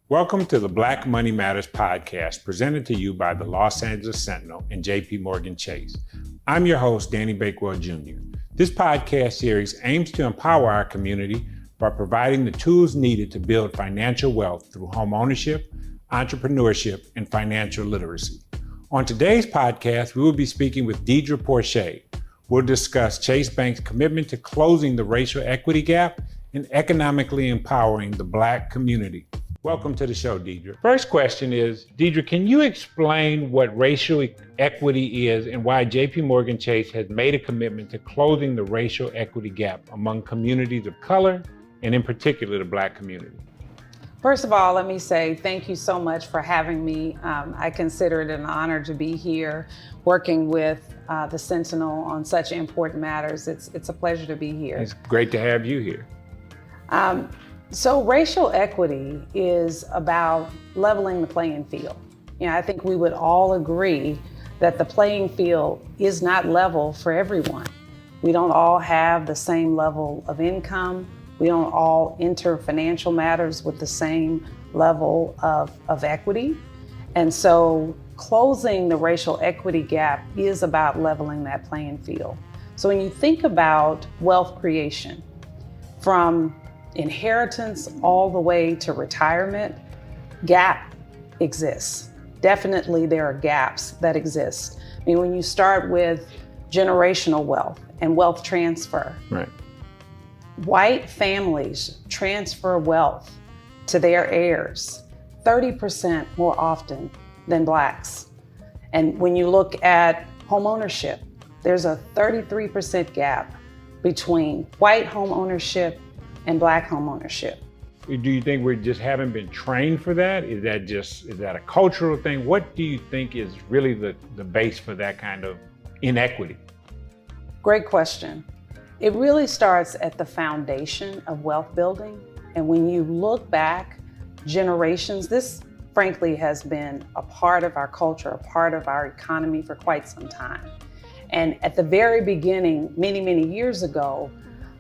Welcome to the Black Money Matters podcast, presented to you by the Los Angeles Sentinel and JP Chase. I'm your host, Danny Bakewell Jr. This podcast series aims to empower our community by providing the tools needed to build financial wealth through home ownership, entrepreneurship, and financial literacy. On today's podcast, we will be speaking with Diedra Porche. We'll discuss Chase Bank's commitment to closing the racial equity gap and economically empowering the Black community. Welcome to the show, Diedra. First question is, Diedra, can you explain what racial equity is and why JP Chase has made a commitment to closing the racial equity gap among communities of color, and in particular, the Black community? First of all, let me say thank you so much for having me. I consider it an honor to be here working with the Sentinel on such important matters. It's a pleasure to be here. It's great to have you here. So racial equity is about leveling the playing field. I think we would all agree that the playing field is not level for everyone. We don't all have the same level of income. We don't all enter financial matters with the same level of equity. And so closing the racial equity gap is about leveling that playing field. So when you think about wealth creation, from inheritance all the way to retirement, gap exists. Definitely there are gaps that exist. I mean, when you start with generational wealth and wealth transfer, right. White families transfer wealth to their heirs 30% more often than Blacks. And when you look at home ownership, there's a 33% gap between white home ownership and Black home ownership. Do you think we just haven't been trained for that? Is that a cultural thing? What do you think is really the base for that kind of inequity? Great question. It really starts at the foundation of wealth building. And when you look back generations, this frankly has been a part of our culture, a part of our economy for quite some time. And at the very beginning, many, many years ago,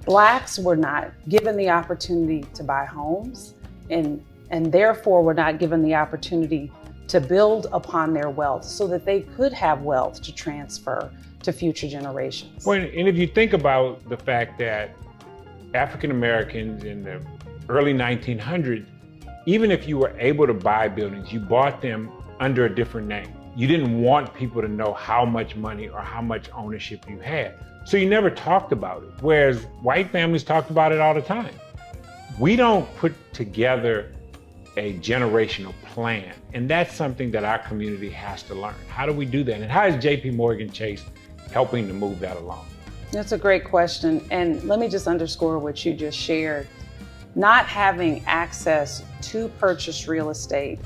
Blacks were not given the opportunity to buy homes and therefore were not given the opportunity to build upon their wealth so that they could have wealth to transfer to future generations. Well, and if you think about the fact that African Americans in the early 1900s, even if you were able to buy buildings, you bought them under a different name. You didn't want people to know how much money or how much ownership you had. So you never talked about it, whereas white families talked about it all the time. We don't put together a generational plan, and that's something that our community has to learn. How do we do that? And how is JP Chase helping to move that along? That's a great question. And let me just underscore what you just shared. Not having access to purchase real estate,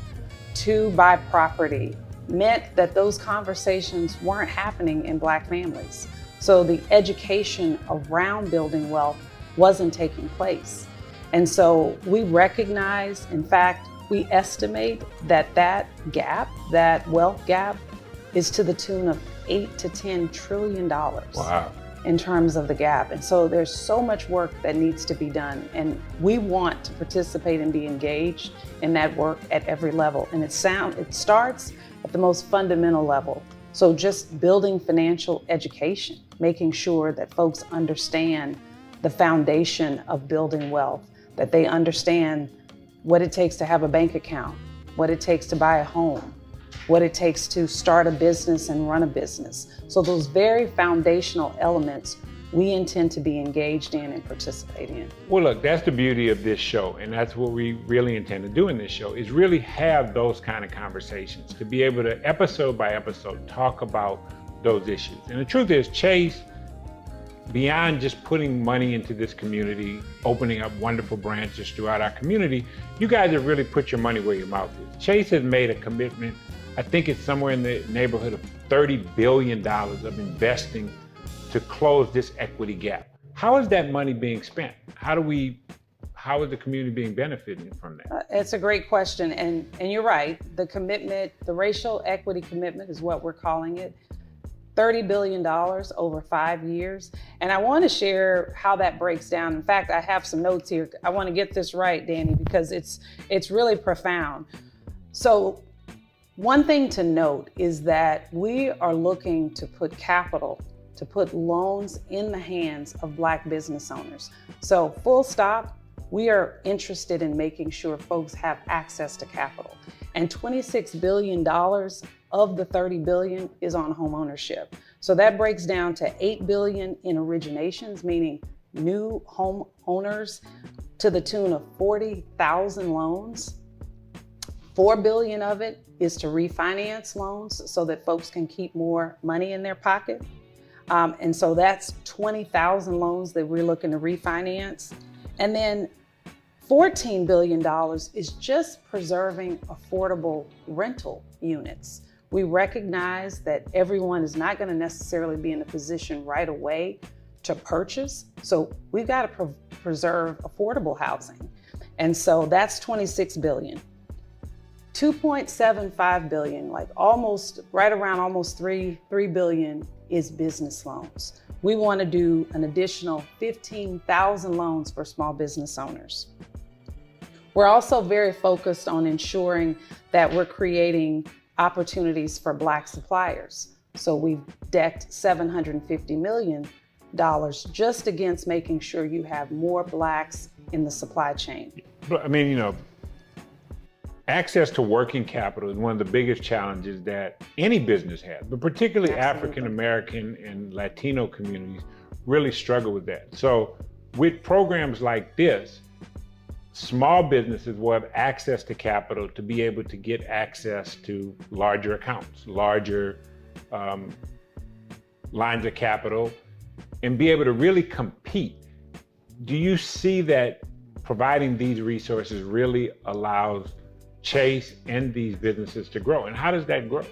to buy property, meant that those conversations weren't happening in Black families. So the education around building wealth wasn't taking place. And so we recognize, in fact, we estimate that gap, that wealth gap, is to the tune of $8 to $10 trillion. Wow. In terms of the gap. And so there's so much work that needs to be done. And we want to participate and be engaged in that work at every level. And it starts at the most fundamental level. So just building financial education, making sure that folks understand the foundation of building wealth, that they understand what it takes to have a bank account, what it takes to buy a home, what it takes to start a business and run a business. So those very foundational elements we intend to be engaged in and participate in. Well, look, that's the beauty of this show, and that's what we really intend to do in this show, is really have those kind of conversations, to be able to, episode by episode, talk about those issues. And the truth is, Chase, beyond just putting money into this community, opening up wonderful branches throughout our community, you guys have really put your money where your mouth is. Chase has made a commitment, I think it's somewhere in the neighborhood of $30 billion of investing to close this equity gap. How is that money being spent? How is the community being benefiting from that? It's a great question, and you're right. The commitment, the racial equity commitment is what we're calling it. $30 billion over 5 years. And I want to share how that breaks down. In fact, I have some notes here. I want to get this right, Danny, because it's really profound. So one thing to note is that we are looking to put capital, to put loans in the hands of Black business owners. So full stop, we are interested in making sure folks have access to capital. And $26 billion of the $30 billion is on home ownership. So that breaks down to $8 billion in originations, meaning new home owners, to the tune of 40,000 loans. $4 billion of it is to refinance loans so that folks can keep more money in their pocket. And so that's 20,000 loans that we're looking to refinance. And then $14 billion is just preserving affordable rental units. We recognize that everyone is not going to necessarily be in a position right away to purchase. So we've got to preserve affordable housing. And so that's $26 billion. $2.75 billion, like almost right around almost $3 billion is business loans. We want to do an additional 15,000 loans for small business owners. We're also very focused on ensuring that we're creating opportunities for Black suppliers. So we've decked $750 million just against making sure you have more Blacks in the supply chain. But I mean, access to working capital is one of the biggest challenges that any business has, but particularly African American and Latino communities really struggle with that. So with programs like this, small businesses will have access to capital to be able to get access to larger accounts, larger lines of capital, and be able to really compete. Do you see that providing these resources really allows Chase and these businesses to grow? And how does that grow?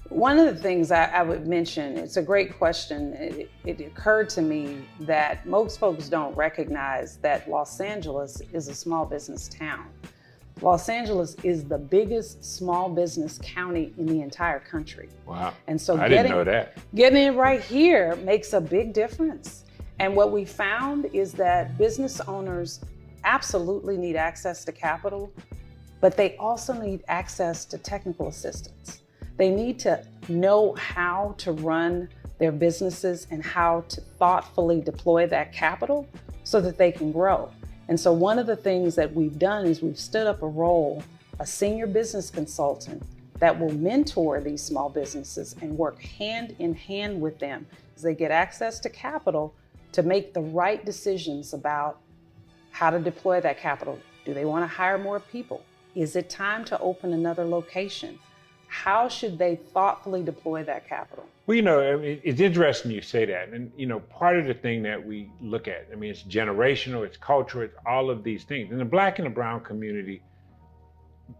One of the things I would mention, it's a great question. It occurred to me that most folks don't recognize that Los Angeles is a small business town. Los Angeles is the biggest small business county in the entire country. Wow. And so I didn't know that. Getting it right here makes a big difference. And what we found is that business owners absolutely need access to capital, but they also need access to technical assistance. They need to know how to run their businesses and how to thoughtfully deploy that capital so that they can grow. And so one of the things that we've done is we've stood up a role, a senior business consultant that will mentor these small businesses and work hand in hand with them as they get access to capital to make the right decisions about how to deploy that capital. Do they want to hire more people? Is it time to open another location? How should they thoughtfully deploy that capital? Well, it's interesting you say that. And, part of the thing that we look at, it's generational, it's cultural, it's all of these things. In the Black and the brown community,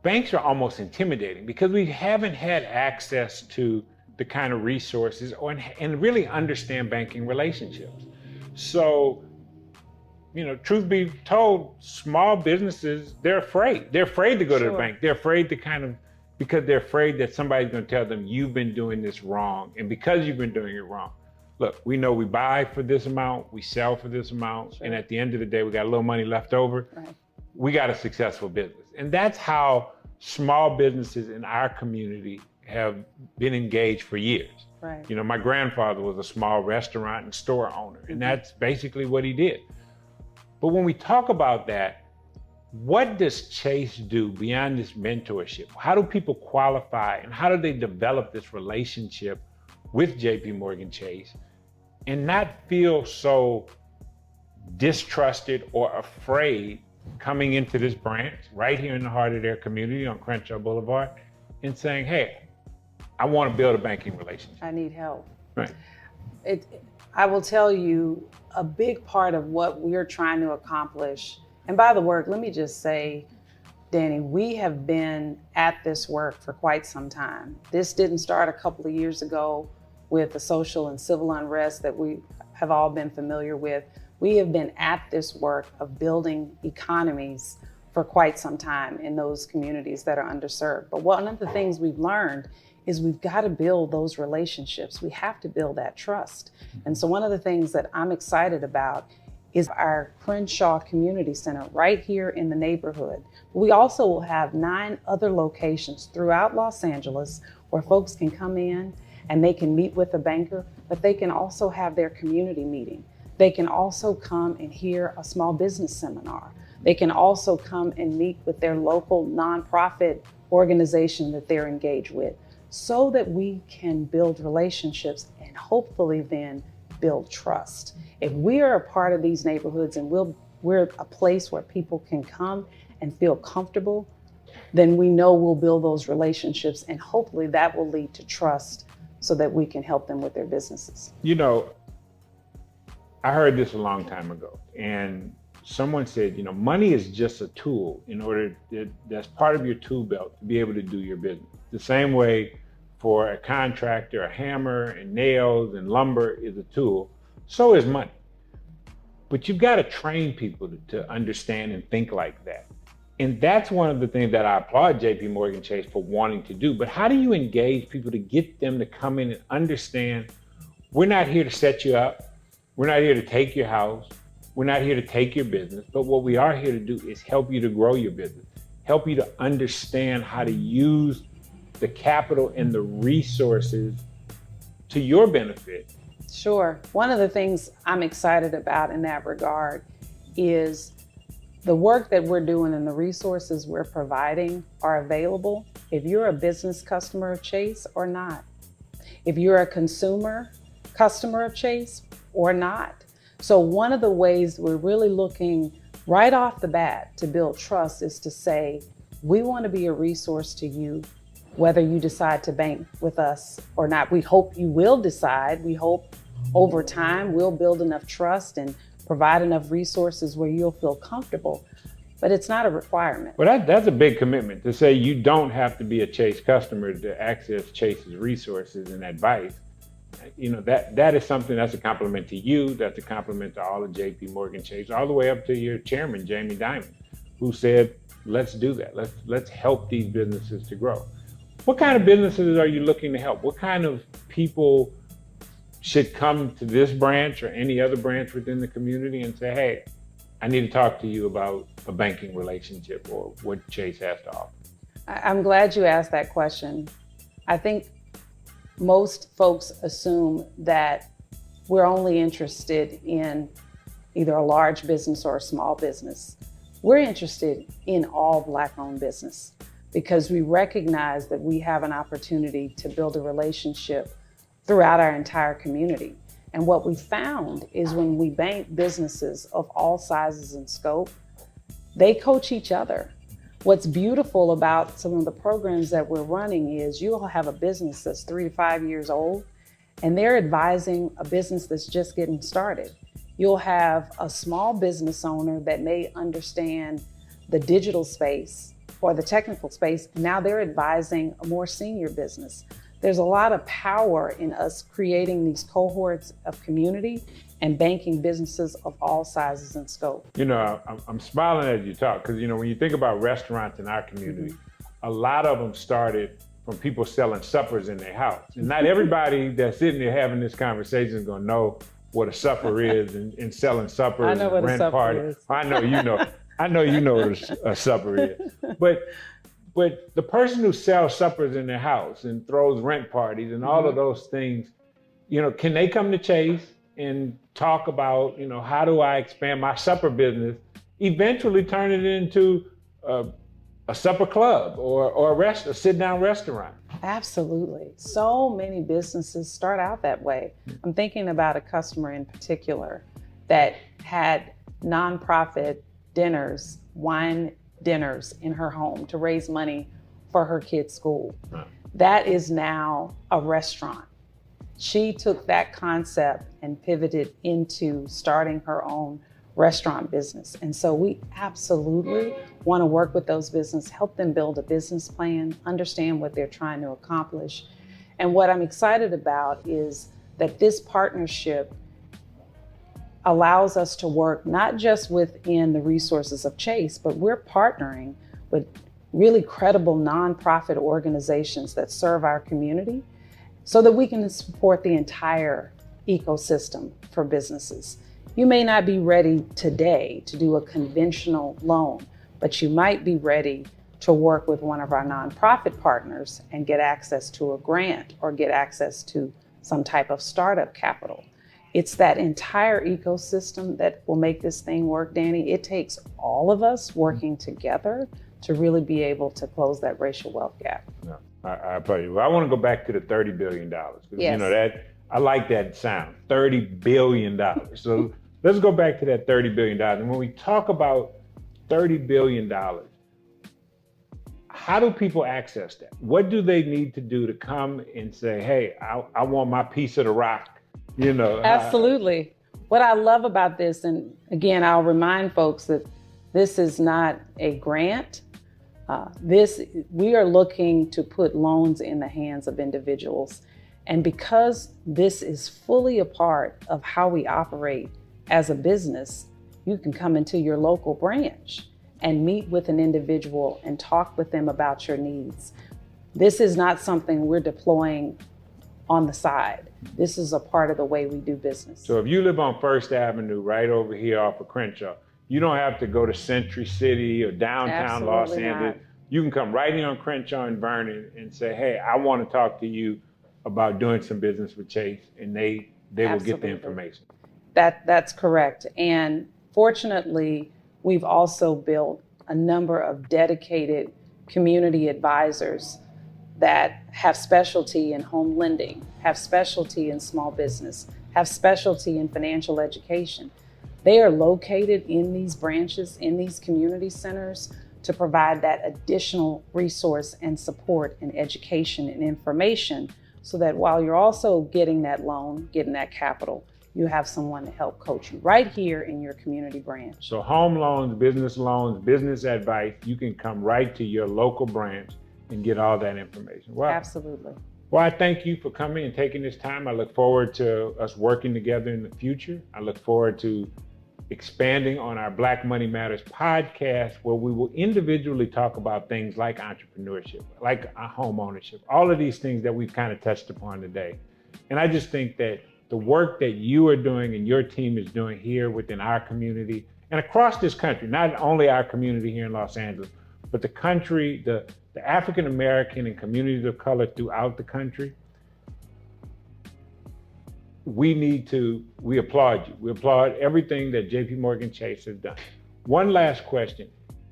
banks are almost intimidating because we haven't had access to the kind of resources and really understand banking relationships. So, truth be told, small businesses, they're afraid. They're afraid to go to the bank. They're afraid to because they're afraid that somebody's going to tell them, you've been doing this wrong. And because you've been doing it wrong, look, we know we buy for this amount, we sell for this amount. And at the end of the day, we got a little money left over. Right. We got a successful business. And that's how small businesses in our community have been engaged for years. Right. My grandfather was a small restaurant and store owner, and that's basically what he did. But when we talk about that, what does Chase do beyond this mentorship? How do people qualify and how do they develop this relationship with JP Morgan Chase and not feel so distrusted or afraid coming into this branch right here in the heart of their community on Crenshaw Boulevard and saying, hey, I want to build a banking relationship. I need help. Right. I will tell you a big part of what we're trying to accomplish. And by the work, let me just say, Danny, we have been at this work for quite some time. This didn't start a couple of years ago with the social and civil unrest that we have all been familiar with. We have been at this work of building economies for quite some time in those communities that are underserved. But one of the things we've learned is we've got to build those relationships. We have to build that trust. And so one of the things that I'm excited about is our Crenshaw Community Center right here in the neighborhood. We also will have 9 other locations throughout Los Angeles where folks can come in and they can meet with a banker, but they can also have their community meeting. They can also come and hear a small business seminar. They can also come and meet with their local nonprofit organization that they're engaged with, so that we can build relationships and hopefully then build trust. If we are a part of these neighborhoods and we're a place where people can come and feel comfortable, then we know we'll build those relationships, and hopefully that will lead to trust so that we can help them with their businesses. You know, I heard this a long time ago, and someone said, money is just a tool that's part of your tool belt to be able to do your business. The same way for a contractor, a hammer and nails and lumber is a tool, so is money. But you've got to train people to understand and think like that. And that's one of the things that I applaud JP Morgan Chase for wanting to do. But how do you engage people to get them to come in and understand, we're not here to set you up. We're not here to take your house. We're not here to take your business. But what we are here to do is help you to grow your business, help you to understand how to use the capital and the resources to your benefit. Sure. One of the things I'm excited about in that regard is the work that we're doing and the resources we're providing are available if you're a business customer of Chase or not, if you're a consumer customer of Chase or not. So one of the ways we're really looking right off the bat to build trust is to say, we want to be a resource to you, whether you decide to bank with us or not. We hope you will decide. We hope over time we'll build enough trust and provide enough resources where you'll feel comfortable, but it's not a requirement. Well, that's a big commitment to say you don't have to be a Chase customer to access Chase's resources and advice. That is something that's a compliment to you, that's a compliment to all of JP Morgan Chase, all the way up to your chairman, Jamie Dimon, who said, let's do that. Let's help these businesses to grow. What kind of businesses are you looking to help? What kind of people should come to this branch or any other branch within the community and say, hey, I need to talk to you about a banking relationship or what Chase has to offer? I'm glad you asked that question. I think most folks assume that we're only interested in either a large business or a small business. We're interested in all Black-owned business because we recognize that we have an opportunity to build a relationship throughout our entire community. And what we found is when we bank businesses of all sizes and scope, they coach each other. What's beautiful about some of the programs that we're running is you'll have a business that's 3 to 5 years old, and they're advising a business that's just getting started. You'll have a small business owner that may understand the digital space or the technical space. Now they're advising a more senior business. There's a lot of power in us creating these cohorts of community and banking businesses of all sizes and scope. I'm smiling as you talk because, when you think about restaurants in our community, a lot of them started from people selling suppers in their house. And not everybody that's sitting there having this conversation is going to know what a supper is and selling suppers. I know what rent a supper parties. is. I know you know. I know you know what a supper is. But the person who sells suppers in their house and throws rent parties and all of those things, can they come to Chase and talk about, how do I expand my supper business, eventually turn it into a supper club or a sit-down restaurant? Absolutely. So many businesses start out that way. I'm thinking about a customer in particular that had nonprofit dinners, wine dinners in her home to raise money for her kids' school. Huh. That is now a restaurant. She took that concept and pivoted into starting her own restaurant business. And so we absolutely want to work with those businesses, help them build a business plan, understand what they're trying to accomplish. And what I'm excited about is that this partnership allows us to work not just within the resources of Chase, but we're partnering with really credible nonprofit organizations that serve our community so that we can support the entire ecosystem for businesses. You may not be ready today to do a conventional loan, but you might be ready to work with one of our nonprofit partners and get access to a grant or get access to some type of startup capital. It's that entire ecosystem that will make this thing work, Danny. It takes all of us working together to really be able to close that racial wealth gap. No, I apologize. Well, I want to go back to the $30 billion. Yes. You know, that I like that sound, $30 billion. So let's go back to that $30 billion. And when we talk about $30 billion, how do people access that? What do they need to do to come and say, hey, I want my piece of the rock? You know, absolutely. What I love about this, and again, I'll remind folks that this is not a grant. We are looking to put loans in the hands of individuals. And because this is fully a part of how we operate as a business, you can come into your local branch and meet with an individual and talk with them about your needs. This is not something we're deploying on the side. This is a part of the way we do business. So if you live on First Avenue, right over here off of Crenshaw, you don't have to go to Century City or downtown Los Angeles. You can come right in on Crenshaw and Vernon and say, hey, I want to talk to you about doing some business with Chase, and they will get the information. That's correct. And fortunately, we've also built a number of dedicated community advisors that have specialty in home lending, have specialty in small business, have specialty in financial education. They are located in these branches, in these community centers, to provide that additional resource and support and education and information so that while you're also getting that loan, getting that capital, you have someone to help coach you right here in your community branch. So home loans, business advice, you can come right to your local branch and get all that information. Wow. Absolutely. Well, I thank you for coming and taking this time. I look forward to us working together in the future. I look forward to expanding on our Black Money Matters podcast, where we will individually talk about things like entrepreneurship, like home ownership, all of these things that we've kind of touched upon today. And I just think that the work that you are doing and your team is doing here within our community and across this country, not only our community here in Los Angeles, but the country, the African American and communities of color throughout the country, we applaud you. We applaud everything that JP Morgan Chase has done. One last question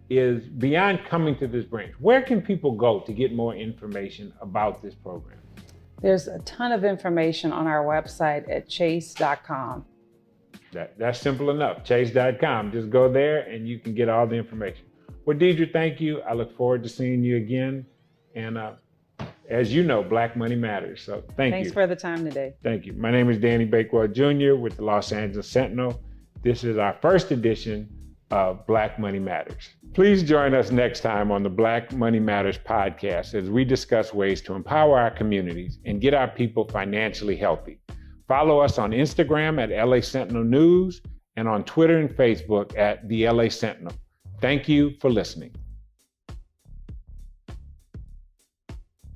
is, beyond coming to this branch, where can people go to get more information about this program? There's a ton of information on our website at chase.com. That's simple enough, chase.com. Just go there and you can get all the information. Well, Diedra, thank you. I look forward to seeing you again. And as you know, Black Money Matters. So thank you. Thanks for the time today. Thank you. My name is Danny Bakewell Jr. with the Los Angeles Sentinel. This is our first edition of Black Money Matters. Please join us next time on the Black Money Matters podcast as we discuss ways to empower our communities and get our people financially healthy. Follow us on Instagram at LA Sentinel News and on Twitter and Facebook at the LA Sentinel. Thank you for listening.